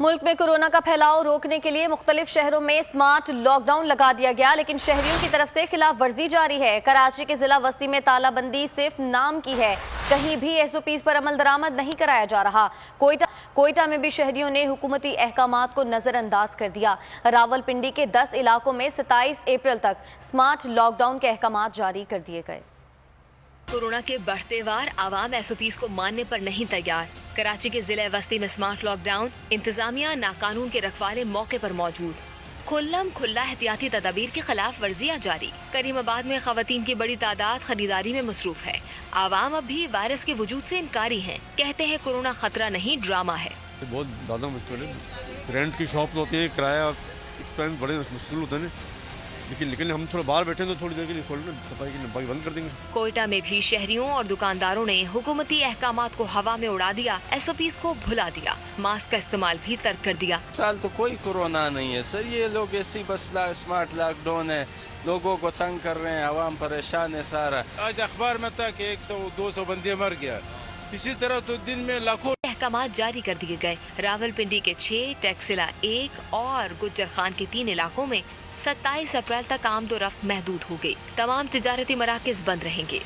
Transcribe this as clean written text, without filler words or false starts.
मुल्क में कोरोना का फैलाव रोकने के लिए मुख्तलिफ शहरों में स्मार्ट लॉकडाउन लगा दिया गया, लेकिन शहरियों की तरफ से खिलाफ वर्जी जारी है। कराची के जिला वस्ती में तालाबंदी सिर्फ नाम की है, कहीं भी SOPs पर अमल दरामद नहीं कराया जा रहा। कोयटा में भी शहरियों ने हुकूमती अहकामात को नजरअंदाज कर दिया। रावलपिंडी के 10 इलाकों में 27 अप्रैल तक स्मार्ट लॉकडाउन के अहकामात जारी कर दिए गए। कोरोना के बढ़ते वार आवाम SOPs को मानने पर नहीं तैयार। कराची के जिले वस्ती में स्मार्ट लॉकडाउन, इंतजामिया नाकानून के रखवाले मौके पर मौजूद। खुल्लम खुल्ला एहतियाती तदाबीर की खिलाफ वर्जियाँ जारी। करीमाबाद में खवातीन की बड़ी तादाद खरीदारी में मसरूफ है। आवाम अब भी वायरस के वजूद से इनकारी हैं। कहते हैं कोरोना खतरा नहीं, ड्रामा है। बहुत ज़्यादा मुश्किल है। रेंट की शॉप होती है, किराया एक्सपेंस बड़े मुश्किल होते हैं, लेकिन हम थोड़ा बाहर बैठे तो थोड़ी देर के लिए सफाई की नब्बाई बंद कर देंगे। कोयटा में भी शहरियों और दुकानदारों ने हुकूमती अहकामात को हवा में उड़ा दिया, SOPs को भुला दिया, मास्क का इस्तेमाल भी तर्क कर दिया। साल तो कोई कोरोना नहीं है सर, ये लोग ऐसी बस स्मार्ट लॉकडाउन है, लोगों को तंग कर रहे हैं, आवाम परेशान है सारा। आज अखबार में था कि 100-200 बंदे मर गया, इसी तरह तो दिन में लाखों अहकामात जारी कर दिए गए। रावलपिंडी के 6, टैक्सिला 1 और गुज्जर खान के 3 इलाकों में 27 अप्रैल तक आमदोरफ्त महदूद हो गई। तमाम तिजारती मराकज़ बंद रहेंगे।